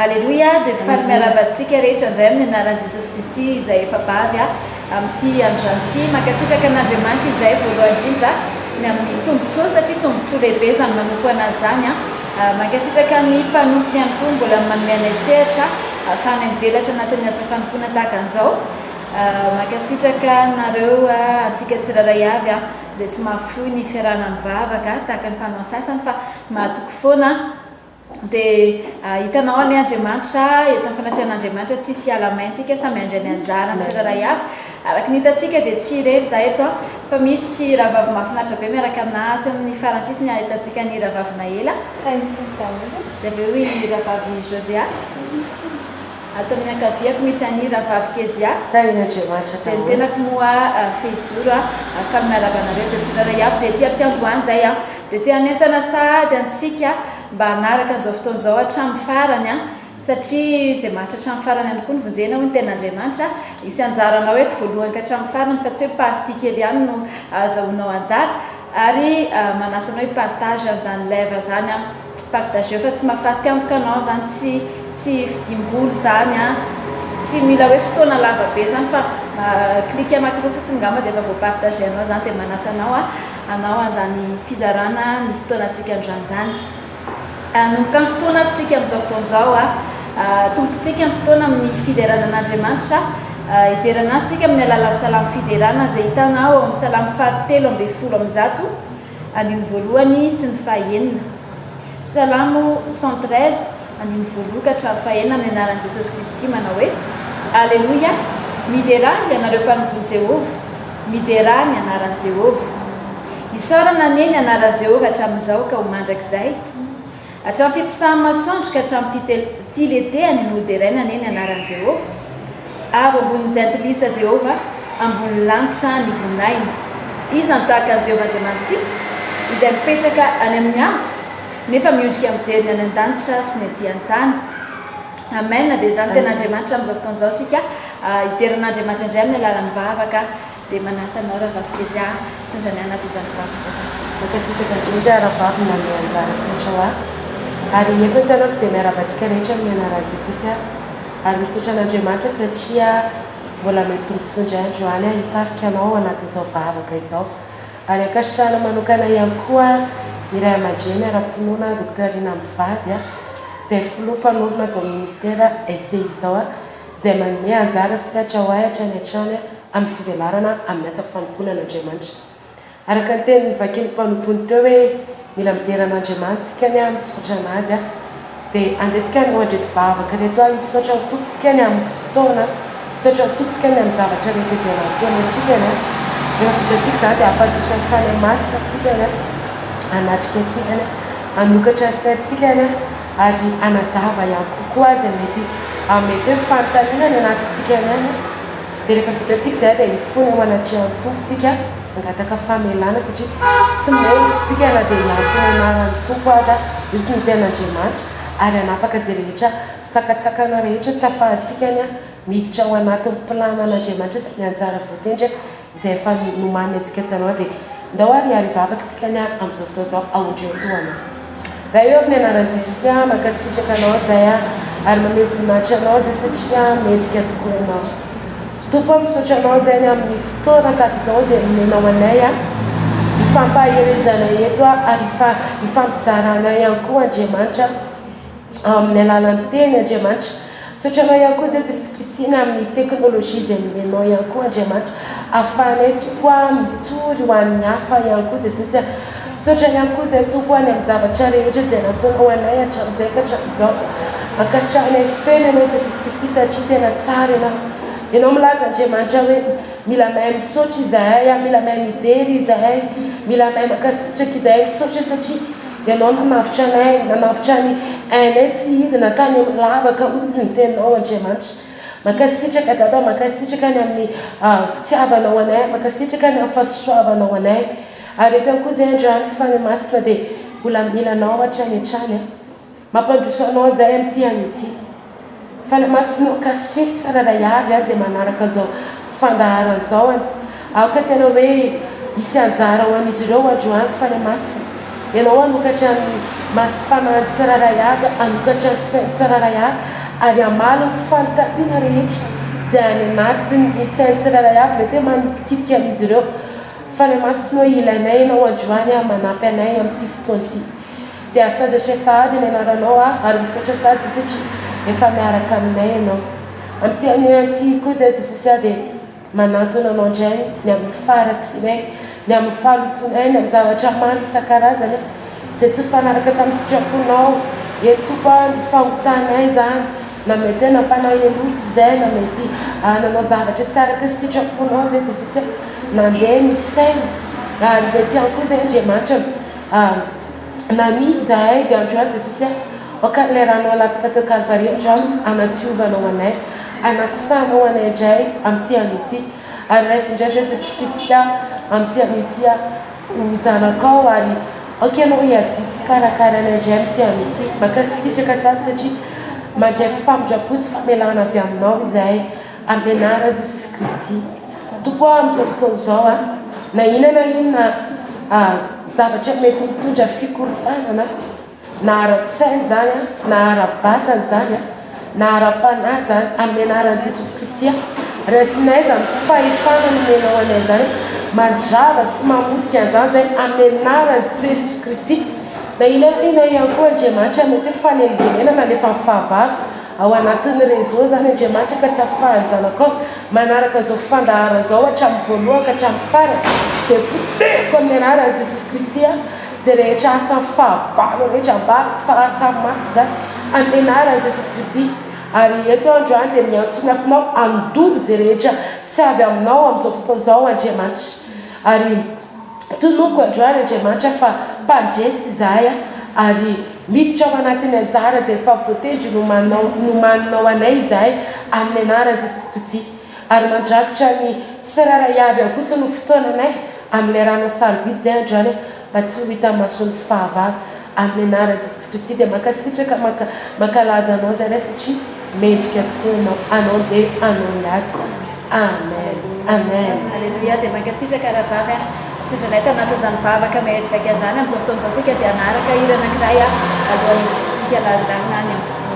Alleluia dia faly-miarabantsika rehetra indray amin'ny anaran'i Jesosy Kristy izay efa bavy amin'ity androany ity mankasitraka an'Andriamanitra izay voalohany indrindra ny amin'ny tombontsoa satria tombontsoa lehibe zany manompo anazy zany mankasitraka ny mpanompo ihany koa mbola manome anay sehatra ahafahana mivelatra anatin'ny asa fanompoana tahaka an'izao mankasitraka nareo antsika tsirairay avy izay tsy mahafoy ny fiarahana mivavaka tahaka ny fanao sasany fa mahatoky foana dia hitanao any Andriamanitra eto amin'ny fanatrehan'Andriamanitra tsisy hiala-maintsika samy andry any anjara ny tsirairay avy araka ny hitantsika dia tsy irery za eto fa misy rahavavy mahafinaritra be miaraka aminazy amin'ny farany sisiny ahitantsika ny rahavavina ela dia avy eo i rahavavy Josea ato amin'ny ankaviako misy any rahavavy Kezia dia ny tenako moa fehizoro fa miarabanareo izay tsirairay avy dia tia ampiandohany zay dia tia hanentana sady antsika mba hanaraka an'izao fotoana izao hatramin'ny farany satria izay maritra hatramin'ny farany ihany koa ny vonjena hoy ny ten'Andriamanitra isy anjaranao eto voalohany ka hatramin'ny farany fa tsy hoe partie kely ihany no azahoanao anjara ary manasanao hipartage an'izany lève zany partage fa tsy mahafaty antoka anao zany tsy fidimboly zany tsy mila hoe fotoana lava be zany fa klika anankiroa fotsiny ngamba dia efa voapartage anao zany dia manasanao anao an'izany fizarana ny fotoanantsika androany zany nomboka ny fotoana arytsika amin'izao fotoana izao tombokontsika ny fotoana amin'ny fideranan'Andriamanitra hiderana antsika amin'ny alalan'ny salamo fiderana izay hitanao amin'ny salamo fahatelo ambin'ny folo amby zato andiny voalohany sy ny fahaenina salamo 113 andiny voalohany ka hatramin'ny fahaenina amin'ny anaran'i Jesosy Kristy manao hoe alleluia midera ianareo mpanompon'i Jehova midera ny anaran'i Jehova isaorana anie ny anaran'i Jehova hatramin'izao ka ho mandrakizay hatramin'ny fipisahany masoandro ka hatramin'ny filetehany ny hoderaina anie ny anaran'i Jehova avy ambonin'ny jantilisa Jehova ambony lanitra ny vonaina izy tahaka an'i Jehova Andriamantsika izay mipetraka any amin'ny avo nefa miondrika mijery ny any an-danitra sy ny aty an-tany amen dia izany ten'Andriamanitra amin'izao fotoana izao tsika hiteran'Andriamanitra indray amin'ny alalan'ny vavaka dia manasanao rahavavy Kezia tondra ny anaty izany vavaka izany mankasitraka indrindra rahavavy manome anjara satra ary eto ny tanako dia miarabantsika rehetra amin'ny anaran'i Jesosy ary misaotra an'Andriamanitra satria mbola mety tombontsoa indray androany hitarika anao anatin'izao vavaka izao ary ankasitrahana manokana ihany koa ny ray aman-dreny ara-pinoana doktorina Mivady izay filoha-mpanorona izao ministera ese izao izay manome anjara sehatra ho ahy hatrany hatrany amin'ny fivelarana amin'ny asa fanompoana an'Andriamanitra araka ny teny vakely mpanompony teo hoe mila mideran'Andriamanitra sika ny misaotra anazy dia andehantsika ny andreto vavaka reto hisaotra ny tompontsika ny amin'ny fotoana misaotra ny tompontsika ny amin'ny zavatra rehetra izay nataony antsika rehefa vitantsika zany dia ampadiso ny fanahy masina antsika anatrika antsika anokatra saintsika ary anazava ihany kokoa izay mety hoe fanontaniana ny anatintsika any dia rehefa vitantsika zay dia hifony ao anatrehan'ny tompontsika angataka famelana satria tsy mendritsika na dia hiantsona anaran'ny tompo aza izy ny ten'Andriamanitra ary anapaka izay rehetra sakatsakana rehetra tsy afahantsika miditra ao anatin'ny plana an'Andriamanitra sy ny anjara voatendry izay efa nomany antsika sanao dia ndao ary vavaka tsika amin'izao fotoana izao aondreo lohana raha eo amin'ny anaran'i Jesosy mankasitraka anao zay ary manome voninahitra anao zay satria mendrika tokoa anao tompo misaotra anao zay amin'ny fotoana tahaka izao izay nomenao anay hifampaherezana eto ary hifampizarana ihany koa Andriamanitra amin'ny alalan'ny teny Andriamanitra misaotra anao ihany koa zay Jesosy Kristy amin'ny teknôlôjia izay nomenao ihany koa Andriamanitra ahafahanay tompo mitory ho an'ny hafa ihany koa Jesosy misaotra ihany koa zay tompo any amin'ny zavatra rehetra izay nataonao anay hatramin'izay ka hatramin'izao ankasitrahanay feno ianao Jesosy Kristy satria tena tsara ianao milaza Andriamanitra hoe mila mahay misaotra izahay mila mahay midery izahay mila mahay mankasitraka izahay misaotra satria ianao nanavitra anay nanavitra ny ainay tsy izy natany amin'ny lavaka ozy izy ny tenao Andriamanitra mankasitraka dada mankasitraka ny amin'ny fitiavanao anay mankasitraka ny amin'ny fahasoavanao anay ary eto ihany koa zay androany fanahy masina dia mbola milanao hatrany hatrany mampandroso anao zay amin'ity anyity fanahy masinao kasety tsararay avy izay manaraka zao fandahara zao aoka tena hoe hisy anjara ho an'izy ireo androany fanahy masina ianao anokatra maspana tsirarayavy anokatra tsirarayavy ary amalo fanontaniana rehetra zay any anatin'ny sainy tsirarayavy mety hoe manitikitika izy ireo fa ny masonao ilainay anao androany manampy anay amin'ity fotoany ity dia asandratra sahady ny anaranao ary misaotra sady satria efa miaraka aminay ianao amin'ity koa zay Jesosy dia manatona anao indray ny amin'ny faratsinay ny amin'ny fahalotonay ny amin'ny zavatra maro isan-karazany zay tsy fanaraka tamin'ny sitraponao etompo ny fahotanay zany na mety nampanaheloty zay na mety nanao zavatra tsy araka sitraponao zay Jesosy nandeha ny saina ary mety ihany koa zay Andriamanitra nanisy zahay dia androany Jesosy okaneranao latsaka teo Kalvaria androany anatiovanao anay anasanao anay indray amin'ity an'ity ary raisindray zay Jesosy Kristy amin'ity an'ity ho zanakao ary anao hiaditsy karakarana indray amin'ity an'ity maka sitraka sady satria mandray famondrapo sy famelana avy aminao zahay amin'ny anaran'i Jesosy Kristy tompo amin'izao fotoana izao na inona zavatra mety mitondra fikorontanana na ara-tsaina zany na ara-batana zany na ara-panahy zany amin'ny anaran'i Jesosy Kristy raisinay zany fahefana nomenao anay zany mandrava sy mamotika an'izany zay amin'ny anaran'i Jesosy Kristy na inona ihany koa Andriamanitra mety faneligelena na lefa mifahavalo ao anatin'ny réseau zany Andriamanitra ka tsy ahafahanzanakao manaraka zao fandahara zao hatramin'ny voalohany ka hatramin'ny farany dia potehiko amin'ny anaran'i Jesosy Kristy zay rehetra asa fahavalo rehetra mbariko fa asa maty zany amin'ny anaran'i Jesosy Kristy ary eto androany dia miantso ny afinao andobo zay rehetra tsy avy aminao amin'izao fotoana izao Andriamanitra ary tonoko androany Andriamanitra fa mpandresy zahay ary miditra ao anatin'ny anjara zay efa voatendry nomaninao anay zahay amin'ny anaran'i Jesosy Kristy ary mandrakotra ny tsirarayavy ihany kosa no fotoananay amin'ny ranao sarobidy zay androany mba tsy ho hita masony fahavalo amin'ny anaran'i Jesosy Kristy dia makasitraka makalaza anao zay satria mendrika tokoa anao dia anao miady amen amen alleluia dia mankasitraka rahavavy tondranay tanaty zany vavaka mahery vaika zany amin'izao fotoana izao tsika dia anaraka hira anankiray alohan'ny misitsika lalindalina any amin'ny fotoana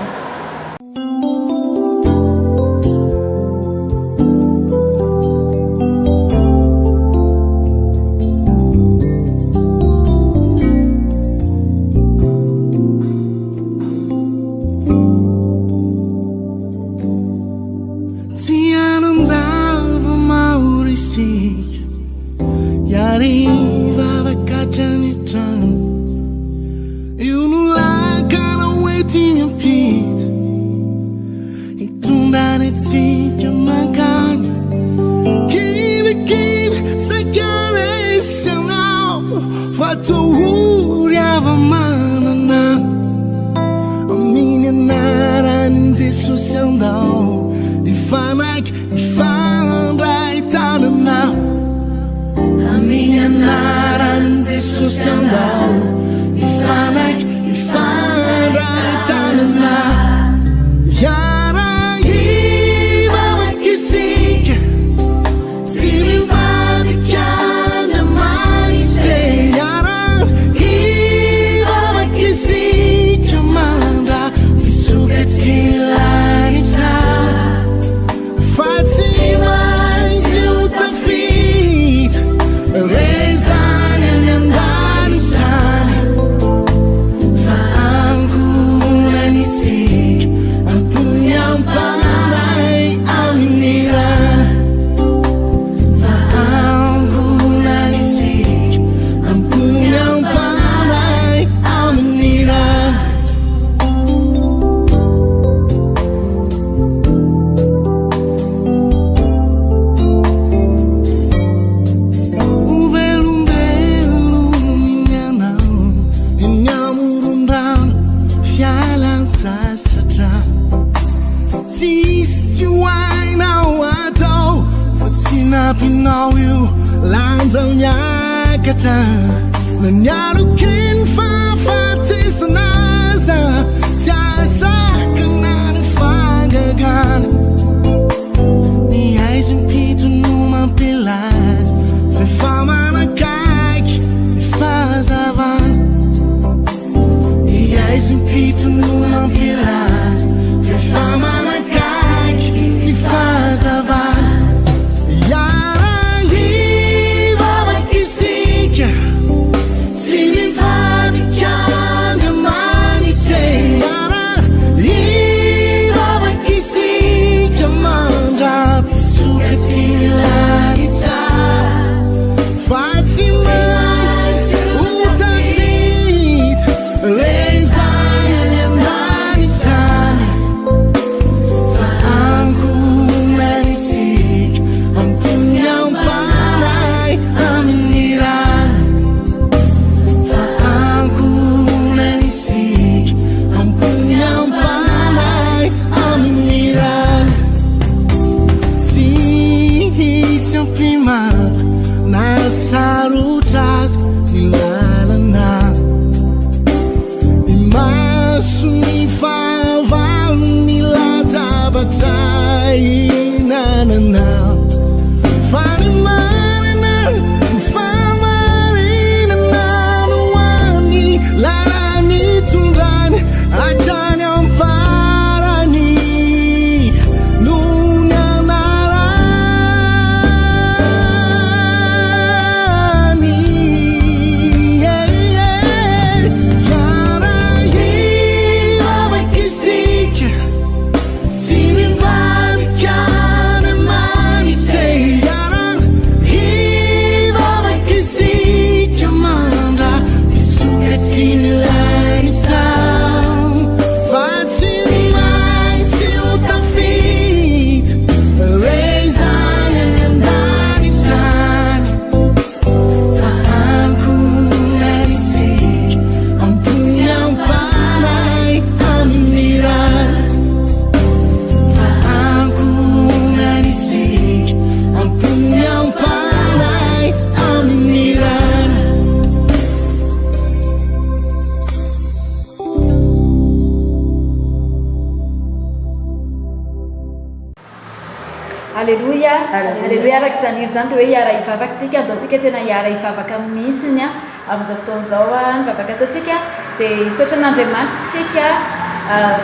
alleloia alleloia araka izany iry zany de hoe hiara hivavakantsika andaontsika tena hiara hivavaka mihitsiny a amin'izao fotoan'izao a nivavaka ataontsika dia hisaotra n'Andriamanitra tsika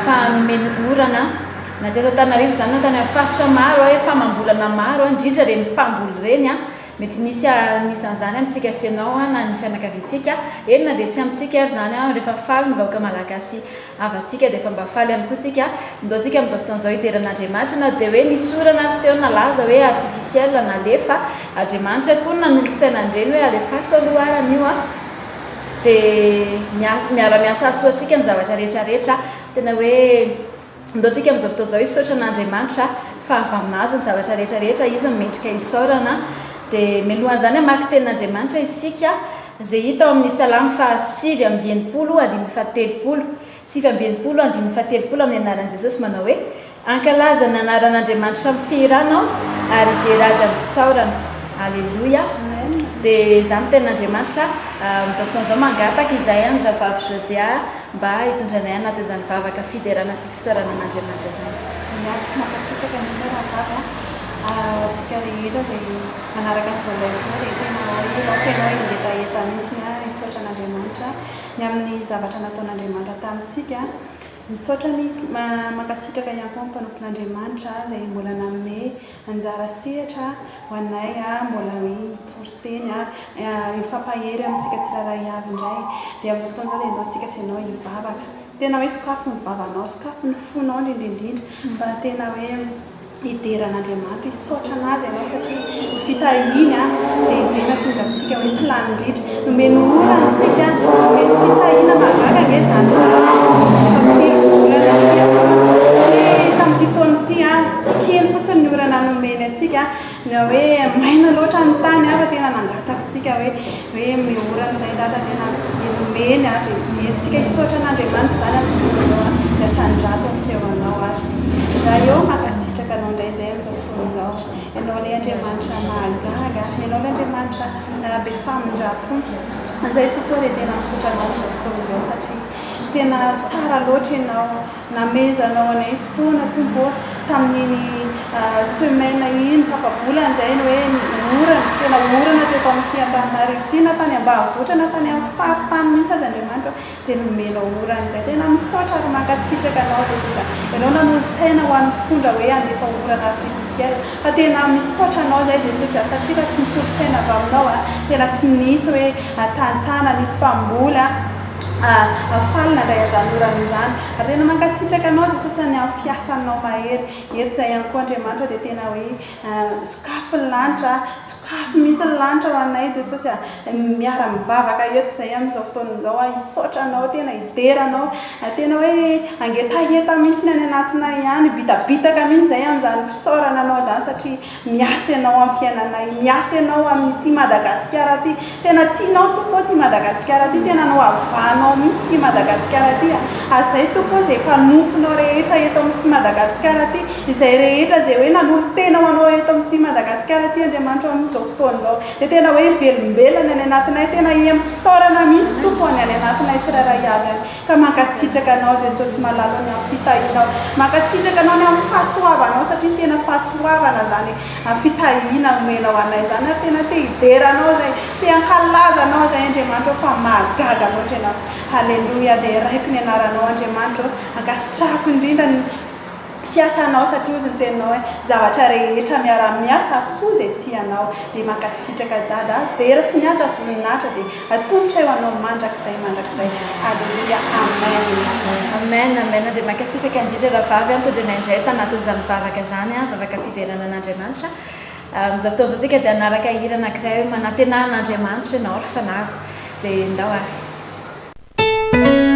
fa nomeny orana na ty atao Antananarivo zany na tany amin'ny faritra maro hoe famambolana maro indrindra reny mpamboly reny a mety misy anisan'izany amintsika sy ianao a na ny fianakaviantsika eny na dia tsy amintsika ary zany a rehefa faly ny vahoaka malagasy avantsika dia efa mba faly ihany koa tsika ndoantsika amin'izao fotoan'izao hiteran'Andriamanitra na dia hoe nisy orana teo nalaza hoe artificiel nalefa Andriamanitra koa nanoloksainandreny hoe alefaso aloha arana io a dia miara-miasa asoantsika ny zavatra rehetrarehetra tena hoe ndoantsika amin'izao fotoan'izao hisaotra n'Andriamanitra fa avy aminazy ny zavatra rehetrarehetra izy mendrika hisaorana dia mialohan'izany hamaky tenin'Andriamanitra isika izay hita ao amin'ny salamy fa 7:7 amin'ny anaran'i Jesosy manao hoe ankalaza ny anaran'Andriamanitra amin'ny fihiranao ary hiderazany fisaorana alleloia dia izany tenin'Andriamanitra amin'izao fotoan'izao mangataka izahay ny ravavy Josea mba hitondranay anaty izany vavaka fiderana sy fisaorana an'Andriamanitra izany makasitraka ny ravavy atsika rehetra izay manaraka an'izao laizao dia tena tena hoe ingetaeta mihitsy hisaotra an'Andriamanitra ny amin'ny zavatra nataon'Andriamanitra tamintsika misaotra ny makasitraka ihany koa mpanompon'Andriamanitra izay mbola nanome anjara sehatra ho anay mbola tory-teny hifampahery amintsika tsirairay avy indray dia amin'izao fotoana dia endaontsika sy ianao hivavaka tena hoe sokafo ny vavanao sokafo ny fonao indrindrindrindra mba tena hoe hideran'Andriamanitra hisaotra anazy ianao satria fitahiny dia izay natonga antsika hoe tsy lanindrindra nomeny orantsika nomeny fitahina magaga nge zany volana tamin'ity taona ity kely fotsiny ny orana nomeny atsika na hoe maina loatra ny tany fa tena nangatakatsika hoe miorana izay data tena nomeny dia mentsika hisaotra n'Andriamanitra zany asandrato ny feonao azy raha eo makasitraka anao indray izay amin'izao fotoan'izao ianao ilay Andriamanitra mahagaga ianao ilay Andriamanitra be famindrapo izay tokoa dia tena misaotra anao amin'izao fotoan'izao satria tena tsara loatra ianao namezanao anay fotoana tombo tamin'iny semaine iny tapabolana izay ny hoe orana tena orana teto amin'ity Antananarivo sy na tany ambanivohitra na tany amin'ny faritany mihitsy azy Andriamanitra dia nomenao orana izay tena misaotra ary makasitraka anao dia ianao nanolo-tsaina ho an'ny mpitondra hoe andefa orana artificiel fa tena misaotra anao izay Jesosy satria raha tsy nitolo-tsaina avy aminao tena tsy nisy hoe tantsana nisy mpamboly falina indray azany orana izany ary tena mankasitraka anao Jesosy any amin'ny fiasanao mahery eto izay ihany koa Andriamanitra dia tena hoe sokafo ny lanitra sokafo mihitsy ny lanitra ho anay Jesosy miara mivavaka eto izay amin'izao fotoan'izao hisaotra anao tena hideranao tena hoe angetaheta mihitsy any anatinay ihany bitabitaka mihitsy izay amin'izany fisaorana anao izany satria miasa ianao amin'ny fiainanay miasa ianao amin'ity Madagasikara ity tena tianao tokoa ty Madagasikara ity tena anao avanao mihitsy ty Madagasikara ity ary izay tokoa izay mpanomponao rehetra eto amin'ity Madagasikara ity izay rehetra izay hoe nanolo-tena ho anao eto amin'ity Madagasikara ity Andriamanitra amin'izao fotoan'izao dia tena hoe velombelona any anatinay tena empisaorana mihitsy tompony any anatinay tsirairay avy any ka mankasitraka anao Jesosy malalo ny amin'ny fitahinao mankasitraka anao ny amin'ny fahasoavanao satria tena fahasoavana zany fitahina omenao anay zany ary tena te hideranao zay te hankalazanao zay Andriamanitra fa mahagaga loatra ianao halleloia dia raiky ny anaranao Andriamanitra ankasitrahako indrindra ny fiasanao satria ozy ny teninao hoe zavatra rehetra miara-miasa soa izay tianao dia mankasitraka dada vera sy miasa voninahitra dia atongotra eo anao mandrakizay halleloia amen amen dia mankasitraka indrindra ravavy mitondranay indray tanatin'izany vavaka izany vavaka fiderana an'Andriamanitra amin'izao fotoan'izao tsika dia anaraka hira anankiray hoe manantenana an'Andriamanitra ianao ry fanahy dia ndao ary Ooh.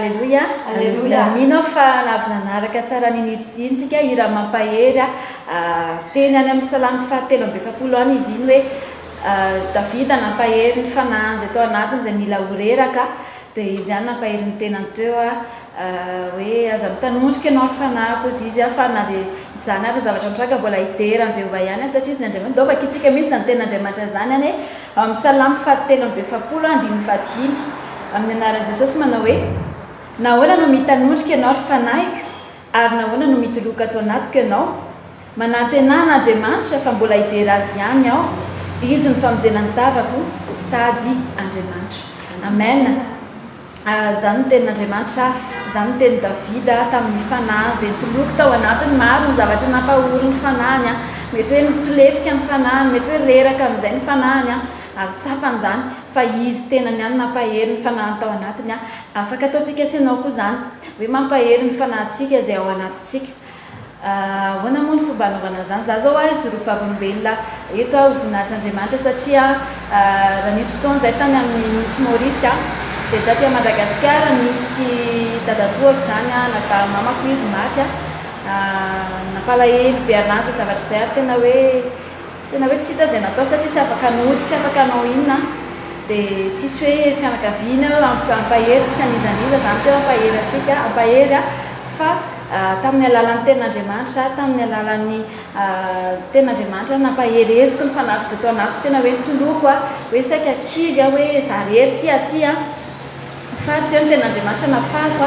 Alleluia. Alleluia. Mino fa navy nanaraka tsara niniritiantsika ira mampahery teny any amin'ny salamy fahatelo amby efapolo any izy iny hoe Davida nampahery ny fanahy zay tao anatiny zay mila horeraka dia izy ihany nampahery ny tenany teo hoe aza mitanondrika ianao ny fanahiko izy izy fa na dia zany ary zavatra mitraka mbola hiderany Jehova ihany satria izy ny Andriamanitra dova kitsika mihitsy zany ten'Andriamanitra zany any amin'ny salamy fahatelo amby efapolo andiny fadimy amin'ny anaran'i Jesosy manao hoe nahoana no mitanondrika ianao ry fanahiko ary nahoana no mitoloka ato anatiko ianao manantenan'Andriamanitra fa mbola hidera azy ihany aho izy ny famonjenany tavako sady Andriamanitra. Amen. Zany ny tenin'Andriamanitra zany ny teny Davida tamin'ny fanahy zay toloky tao anatiny maro ny zavatra nampahory ny fanahiny mety hoe nitolefika ny fanahiny mety hoe reraka amin'izay ny fanahiny ary tsapany zany fa izy tenany ihany nampahery ny fanahiny tao anatiny afaka ataontsika ianao koa zany hoe mampahery ny fanahintsika zay ao anatintsika. Ahoana moa ny fomba anaovana zany za zao joroky vavolombelona eto ho voninahitr'Andriamanitra satria raha nisy fotoana zay tany amin'ny Nisy Maurice dia taty a Madagasikara nisy dadatoako zany nata mamako izy maty nampalahelo be anazy zavatra izay ary tena hoe tsy hita zay natao satria tsy afaka nody tsy afaka hanao inona dia tsisy hoe fianakaviana ampahery tsisy anizaniza zany teo ampahery atsika ampahery fa tamin'ny alalan'ny ten'Andriamanitra tamin'ny alalan'ny ten'Andriamanitra nampahereziko ny fanahiko zay tao anatiko tena hoe nitoloko hoe saika kivy hoe zarery ty fa teo ny ten'Andriamanitra nafako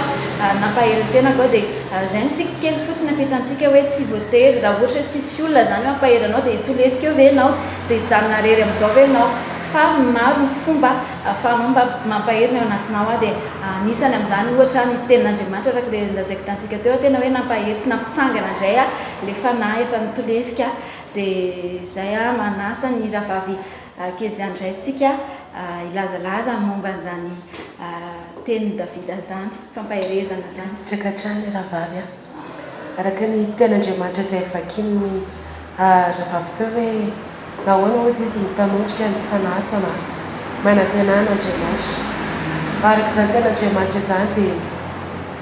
nampahery ny tenako dia zay no tiako kely fotsiny ampitantsika hoe tsy voatery raha ohatra hoe tsisy olona zany mampahery anao dia tolefika eo ve ianao dia hijanona rery amin'izao ve ianao fa maro ny fomba ahafahanao mba mampahery ny ao anatinao dia anisany amin'izany ohatra ny tenin'Andriamanitra araka ilay lazaiko tantsika teo tena hoe nampahery sy nampitsangana indray ilay fanahy efa nitolefika dia izay manasa ny rahavavy kely andray tsika ilazalaza momba an'izany teny Davida zany fampaherezana zany trekatrany rahavavy araka ny ten'Andriamanitra izay vakiny rahavavy teo hoe nahoana ozy izy mitanondrika ny fanahy tao anaty manantenan'Andriamanitra araka izany ten'Andriamanitra zany dia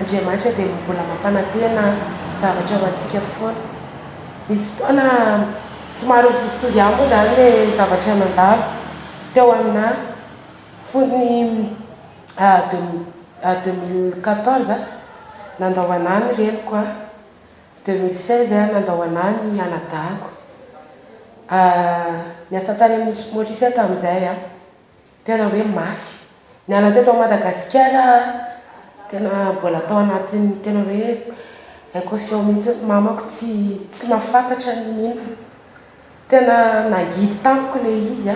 Andriamanitra dia mbola mampanantena zavatra ho antsika foana misy fotoana somary mitozitozy ihany koa zany hoe zavatra mandalo teo amina fony 2014 nandao anany reniko 2016 nandao anany anadahako niasa tany amin'ny Maurice tamin'izay tena hoe mafy niala teto Madagasikara tena mbola tao anatin'ny tena hoe inconscient mihitsy mamako tsy mahafantatra ny tena nagidy tamiko le izy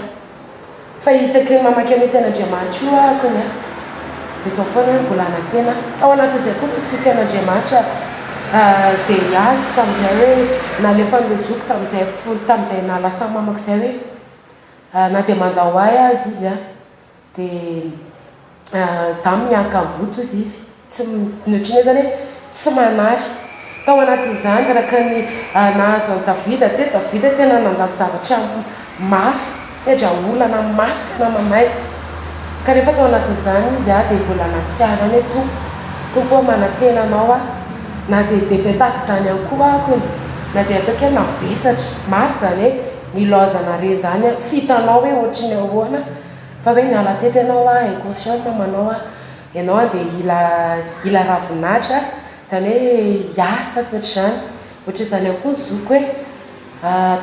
fa isaky ny mamaky amin'ny ten'Andriamanitra io akony dia zao foana hoe mbola anantena tao anatin'izay koa misy ten'Andriamanitra zay azoko tamin'izay hoe nalefa nylezoko tamin'izay folo tamin'izay nalasa mamako izay hoe na dia mandao ahy azy izy dia za miankamboto izy tsy notriny zany hoe tsy manary tao anatin'izany araka ny nahazo ny Davida dia Davida tena nandalo zavatra mafy sedra olana mafy tena mamay kanefa tao anatin'izany izy dia mbola natsiarany hoe tompo manantena anao na dia tahaka izany ihany koa akony na dia ataoko hoe navesatra mafy zany hoe milazana re zany tsy hitanao hoe ohatriny ahoana fa hoe niala teto ianao inconscient manao ianao dia ila ravinahitra zany hoe hiasa sy ohatr'izany ohatra izany ihany koa zoko hoe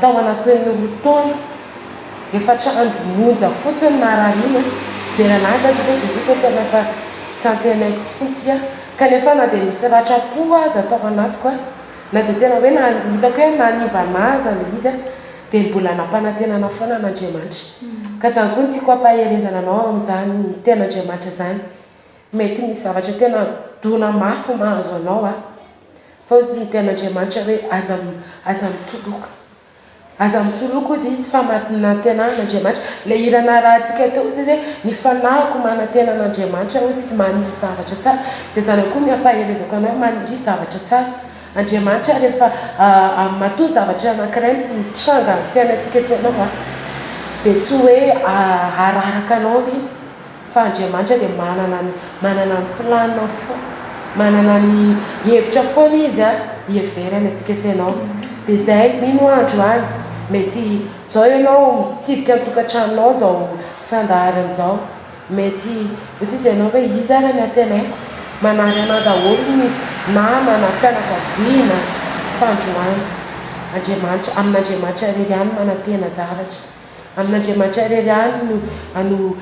tao anatin'ny roa taona efatra andro monja fotsiny nararina jeranazy Jesosy tena fa tsy antenaiko tsony kanefa na dia misy ratrapo aza tao anatiko na dia tena hoe hitako hoe nanibanaza le izy dia mbola nampanantenana foana n'Andriamanitra ka zany koa ny tiako hampaherezana anao amin'izany ten'Andriamanitra zany mety misy zavatra tena dona mafy mahazo anao fa ozy ny ten'Andriamanitra hoe aza mitoloka izy izy fa manantenan'Andriamanitra le irana raha antsika teo izy hoe ny fanahiko manantenan'Andriamanitra ozy izy maniry zavatra tsara dia zany koa ny hampaherezako anao maniry zavatra tsara Andriamanitra rehefa matoa zavatra anankiray mitranga ny fiainantsika sy anao dia tsy hoe araraka anao iny fa Andriamanitra dia manana ny planina fo manana ny hevitra foana izy a hieverany atsika isanao dia izay mino andro any mety zao ianao mitsidika ny tokantranonao zao fandaharana zao mety osy izy ianao hoe izy ara ny atenako manary anao daholo ny namana fianakaviana fandroany Andriamanitra amin'Andriamanitra rery any manantena zavatra amin'Andriamanitra rery any no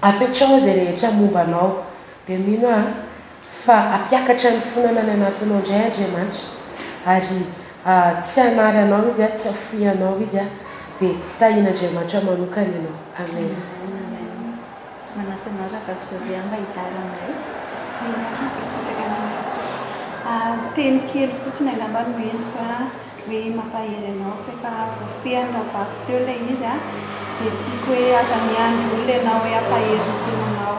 apetrao izay rehetra mombanao dia mino a fa apiakatra ny fonana ny anatinao indray Andriamanitra ary tsy hanary anao izy a tsy afoy anao izy a dia tahian'Andriamanitra manokana ianao amen manasanaraka José mba izaranay teny kely fotsiny angamba no entiko hoe mampahery anao fa voafehany raha vavy teo ilay izy a dia tiako hoe aza miandro olona ianao hoe ampahery ny tenanao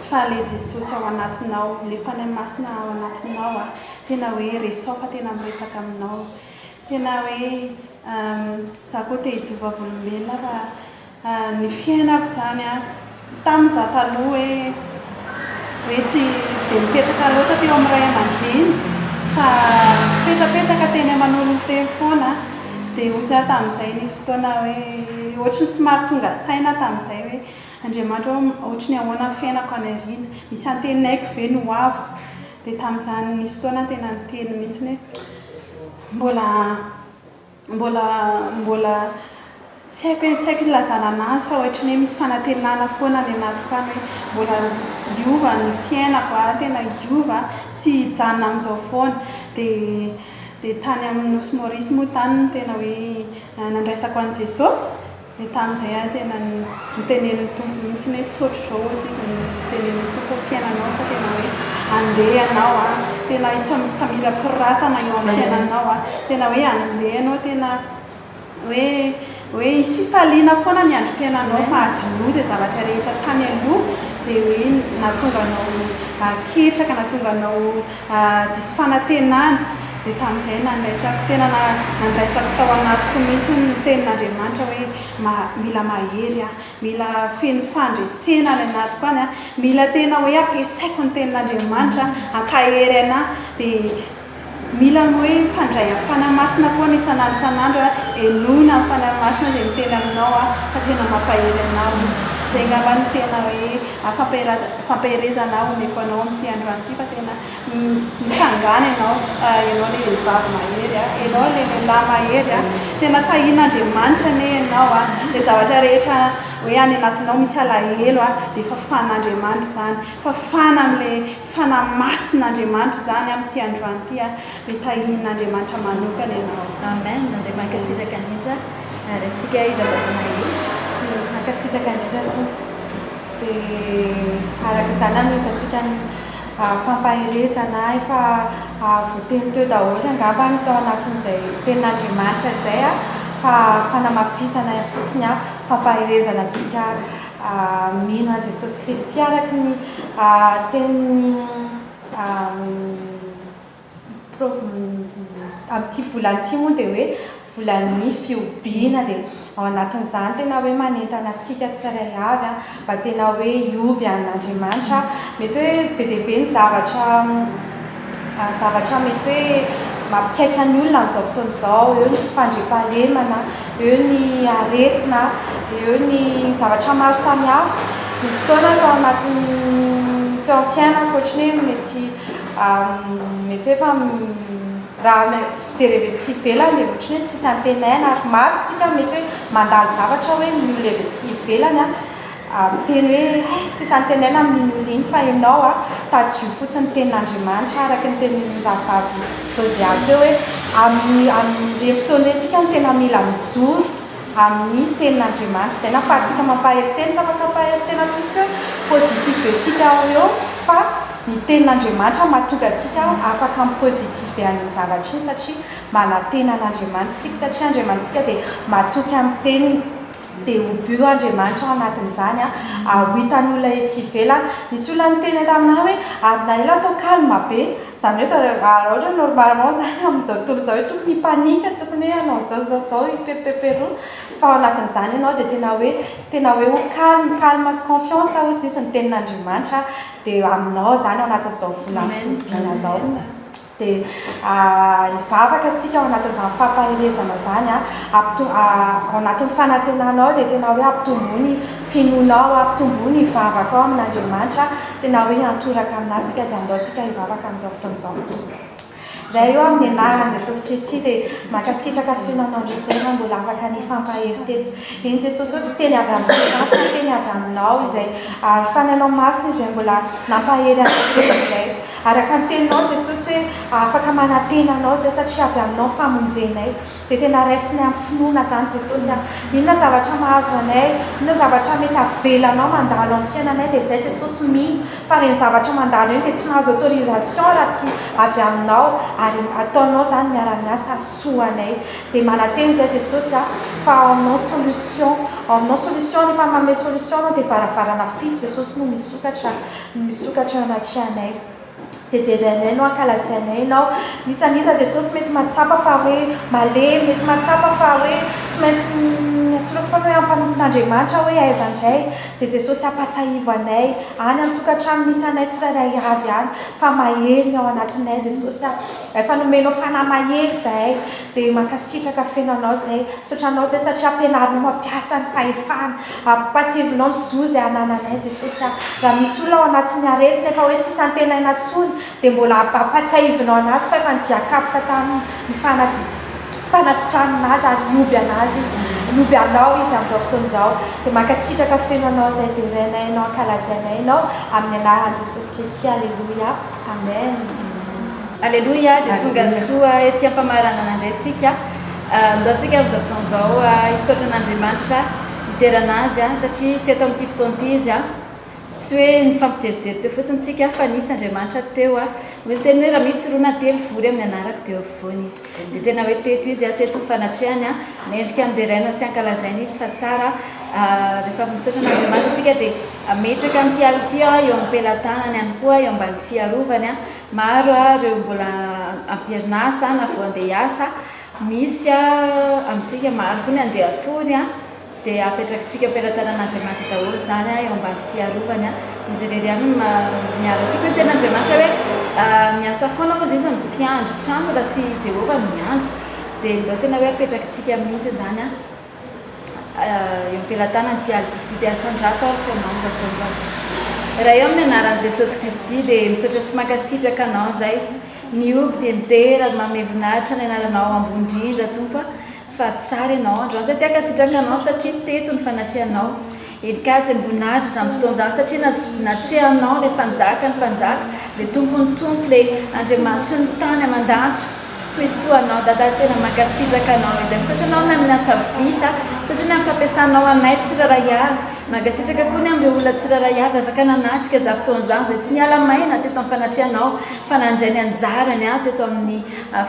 fa le Jesosy ao anatinao le fanahy masina ao anatinao a tena hoe resaofa tena miresaka aminao tena hoe za koa te hijova volombelona fa ny fiainako zany a tamin'iza taloha hoe tsy dia mipetraka loatra teo amin'ny ray aman-dreny fa petrapetraka teny aman'olona teny foana dia ozy a tamin'izay nisy fotoana hoe ohatry ny somary tonga saina tamin'izay hoe Andriamanitra ohatry ny ahoana ny fiainako anarina misy antenaiko ve no avoko dia tamin'izany nisy fotoana tena niteny mihitsy hoe mbola tsy haiko ilazana anazy fa ohatry ny hoe misy fanantenana foana ny anatiko any hoe mbola hiova ny fiainako tena hiova tsy hijanona amin'izao foana dia tany amin'ny Nosy Maurice moa tany tena hoe nandraisako an'i Jesosy dia tamin'izay tena nitenen'ny tompo mihitsy hoe tsy ohatry izao ozy izy nitenen'ny tompo fiainanao fa tena hoe andeha ianao tena famirapiratana eo amin'ny fiainanao tena hoe andeha ianao tena hoe isy fifaliana foana ny androm-piainanao fa adiono izay zavatra rehetra tany aloha izay hoe nahatonga anao ketraka nahatonga anao diso fanantenana dia tamin'izay nandraisako tao anatiko mihitsy ny tenin'Andriamanitra hoe mila mahery mila feno fandresena ny anatiko any mila tena hoe ampiasaiko ny tenin'Andriamanitra ampahery anahy dia mila hoe fandray amin'ny fanahy masina foana isan'andro enoina amin'ny fanahy masina izay miteny aminao fa tena mampahery anao izy izay ngamba ny tena hoe fampiherezana omeko anao amin'ity andro an'ity fa tena mitsangana ianao le vehivavy mahery ianao le lehilahy mahery tena tahian'Andriamanitra ane ianao dia zavatra rehetra hoe any anatinao misy alahelo dia fafan'Andriamanitra zany fafana amin'ilay fanahy masin'Andriamanitra zany amin'ity andro an'ity dia tahian'Andriamanitra manokana ianao amen dia mankasitraka indrindra ary asika iravavana mankasitraka indrindra tompo dia araka izany amisatsika ny fampaherezana efa voateny teo daholo angamba ny tao anatin'izay tenin'Andriamanitra izay fa fanamafisana fotsiny fampaherezana antsika mino an Jesosy Kristy araka ny teniny amin'ity volan'ity moa dia hoe volan'ny fiobiana dia ao anatin'izany tena hoe manentana antsika tsirairay avy mba tena hoe hioby amin'Andriamanitra mety hoe be dia be ny zavatra mety hoe mampikaika ny olona amin'izao fotoana izao eo ny tsy fandriam-pahalemana eo ny aretina eo ny zavatra maro samihafa misy fotoana tao anatin'ny teo amin'ny fiainako ohatrany hoe mety hoe fa raha fijerevy tsy ivelany dia ohatrany hoe tsisy antenaina ary maro tsika mety hoe mandalo zavatra hoe ny olona eve tsy ivelany teny hoe tsisy antenaina amin'iny olona iny fa ianao tadio fotsiny tenin'Andriamanitra araka ny tenin'ny rahavavy José teo hoe amin'ny fotoan'iretsika ny tena mila mijoro amin'ny tenin'Andriamanitra izay na fahatsika mampahery teny tsy afaka mampahery tena fotsika hoe pozitif etsika eo fa ny tenin'Andriamanitra mahatonga antsika afaka mipositify an'iny zavatra iny satria manantena an'Andriamanitra isika satria Andriamanitra isika dia mahatoky amin'ny teniny dia obio andriamanitra ao anatin'izany hitan'olona etsy ivelany nisy olona nyteny taminah hoe ary na ela atao calme be zany hoe ohatra normalement zany amin'izao tontolo izao hoe tokony hipanika tokony hoe anao zao ipepeperoa fa ao anatin'izany ianao dia tena hoe ho calme sy confiance aussi sy ny tenin'andriamanitra dia aminao zany ao anatin'izao volana zao dia hivavaka atsika ao anatin'izany fampahirezana zany ao anatin'ny fanantenanao dia tena hoe ampitomboany finoanao ampitomboany hivavaka ao amin'andriamanitra tena hoe antoraka aminatsika dia andaotsika hivavaka amin'izao fotoan'izao zay eo amin'ny anaran'i Jesosy Kristy dia mankasitraka fihinanao ndrezay mbola afaka ny fampahery teto iny Jesosy hoe tsy teny avy aminao fa teny avy aminao izay fananao masina izay mbola nampahery anao izay araka ny teninao Jesosy hoe afaka manantenanao zay satria avy aminao famonjenay dia tena raisiny amin'ny finoana zany Jesosy inona zavatra mahazo anay inona zavatra mety avelanao mandalo amin'ny fiainanay dia zay Jesosy mino fa reny zavatra mandalo eny dia tsy mahazo autorisation raha tsy avy aminao ary ataonao zany miara-miasa soanay dia mananteny zay Jesosy fa ao aminao solution rehefa manome solution anao dia varavarana fito Jesosy no misokatra anatrehanay dia derainay no ankalazainay ianao nisanisa Jesosy mety mahatsapa fa hoe malemy mety mahatsapa fa hoe tsy maintsy atolako fa hoe ampanompon'Andriamanitra hoe aizandray dia Jesosy ampatsahivy anay any amin'ny tokantrano misy anay tsirairay avy any fa mahery ny ao anatinay Jesosy efa nomenao fanahy mahery zahay dia mankasitraka fenanao zay sotranao zay satria ampianarinao mampiasa ny fahefana ampatsivinao ny zozy anananay Jesosy raha misy olona ao anatin'ny aretina efa hoe tsisy antenaina tsony dia mbola ampatsahivinao anazy fa efa nidiakapoka tamin'ny fanasitraninazy ary nioby anazy izy nioby anao izy amin'izao fotoan'izao dia mankasitraka fenanao zay dia rainay ianao ankalazainay ianao amin'ny anaran'i Jesosy Kristy alleluia amen alleluia dia tonga soa ety ampamarana anandray tsika andaotsika amin'izao fotoan'izao hisaotra an'Andriamanitra hiterana azy satria teto amin'ity fotoan'ity izy tsy hoe ny fampijerijery teo fotsiny tsika fa nisy Andriamanitra teo hoe tena hoe raha misy rona telo vory amin'ny anarako teo afovoany izy dia tena hoe teto izy teto fanatrehany nendrika mideraina sy ankalazaina izy fa tsara rehefa misaotra an'Andriamanitra tsika dia ametraka amin'ity ality eo ampelantanany ihany koa eo ambany fiarovany maro reo mbola ampierinasa na vao andeha hiasa misy amintsika maro koa ny andeha atory dia apetrakitsika ampelantanan'Andriamanitra daholo zany eo ambany fiarovany izy irery any miaratsika hoe tena Andriamanitra hoe miasa foana moa izy mpiandro trano raha tsy Jehova miandro dia ndao tena hoe apetrakitsika mihitsy zany eo ampelantanany ty alitsika dia asandrato ary foanao amin'izao fotoan'izao raha eo amin'ny anaran'i Jesosy Kristy dia misaotra sy mankasitraka anao zay mioby dia mitera manome voninahitra ny anaranao ambony indrindra tompo fa tsara ianao androany zay tia kasitraka anao satria teto ny fanatrehanao enikajy amboninahitra izany fotoan'izany satria natrehanao ilay mpanjaka ny mpanjaka ilay tompony tompo ilay Andriamanitra ny tany aman-danitra tsy misy toanao dada tena mankasitraka anao izay misaotra anao ny amin'ny asa vita satria ny amin'ny fampiasanao anay tsirairay avy mankasitraka koa ny amin'ireo olona tsirairay avy afaka nanatrika za fotoan'izany zay tsy niala maina teto amin'ny fanatrehanao fa nandray ny anjarany teto amin'ny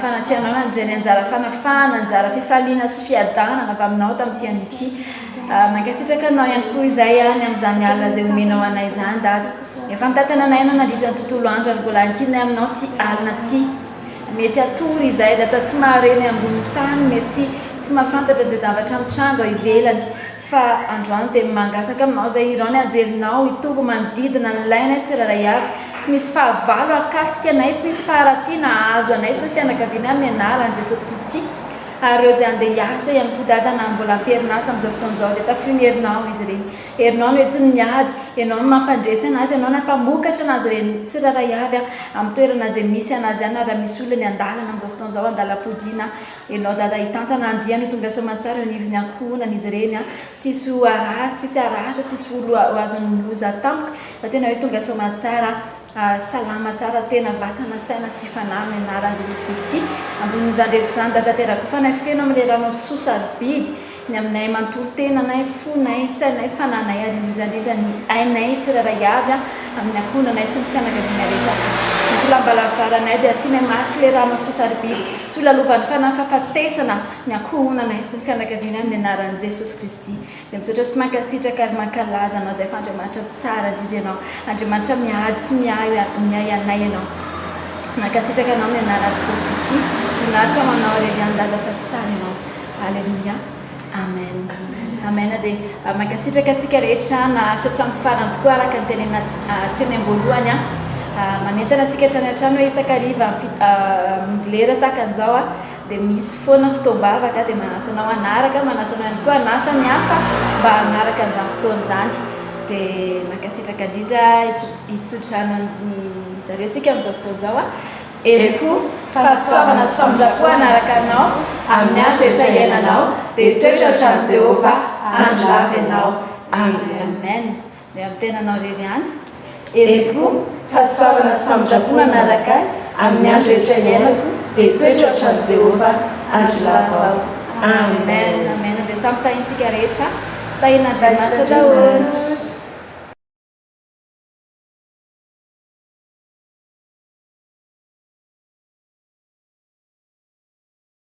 fanatrehanao nandray ny anjara fanafana anjara fifaliana sy fiadanana avy aminao tamin'ity an'ity mankasitraka anao ihany koa izay any amin'izany alina zay omenao anay izany dada efa nitatana anay ianao nandritra ny tontolo andro ary mbola ankinay aminao ty alina ty mety atory izay data tsy mahareny ambony tany mety tsy mahafantatra zay zavatra mitranga ivelany fa androany dia mangataka aminao zay irao ny anjerinao hitombo manodidina ny lainay tsirairay avy tsy misy fahavalo akasika anay tsy misy faharatsiana azo anay sy ny fianakaviana amin'ny anaran'i Jesosy Kristy ary eo zay andeha hiasa ihany koa dada na mbola ampierinasa amin'izao fotoan'izao dia tafio herinao izy ireny herinao no entiny miady ianao no mampandresy anazy ianao no hampamokatra anazy ireny tsirairay avy amin'ny toerana zay misy anazy ihany raha misy olona ny andalana amin'izao fotoan'izao andalam-podiana ianao dada hitantana andiany tonga soamantsara eo nivony ankohonana izy ireny tsisy arary tsisy aratra tsisy olo azony loza tampoka fa tena hoe tonga soamantsara salama tsara tena vatana saina sy fanahy amin'ny anaran'i Jesosy Kristy ambonin'izany rehetra izany dada teraka fanay feno amin'ilay ranao sosa sarobidy ny aminay manontolo tenanay fonay sainay fananay ary indrindrandrindra ny ainay tsirairay avy amin'ny ankonanay sy ny fianakaviana rehetra ny tolambalafaranay dia asianay mariky le rano sosarybidy tsy holalovan'ny fanafahafatesana ny ankonanay sy ny fianakaviana amin'ny anaran'i Jesosy Kristy dia misaotra sy mankasitraka ary mankalaza anao izay fa Andriamanitra tsara indrindra ianao Andriamanitra miady sy miay anay ianao mankasitraka anao amin'ny anaran'i Jesosy Kristy voninahitra manao rery dada fa tsara ianao Alleluia amen amen dia mankasitraka antsika rehetra naharitra hatramin'ny farany tokoa araka ny tenena hatreny am-boalohany manentana antsika hatrany hatrany hoe isakariva lera tahaka an'izao dia misy foana fotoam-bavaka dia manasanao anaraka manasanao ihany koa anasa ny hafa mba hanaraka an'izany fotoana izany dia mankasitraka indrindra hitsotrano zareo antsika amin'izao fotoana izao eto fahasoavana sy famonjam-po anaraka anao amin'ny andro rehetra iainanao dia toetra hatramin'i Jehova andro lava ianao amen dia amin'ny tenanao rery any eto fahasoavana sy famonjam-po anaraka amin'ny andro rehetra iainako dia toetra hatramin'i Jehova andro lava amen amen dia samy tahintsika rehetra tahin'Andriamanitra daholo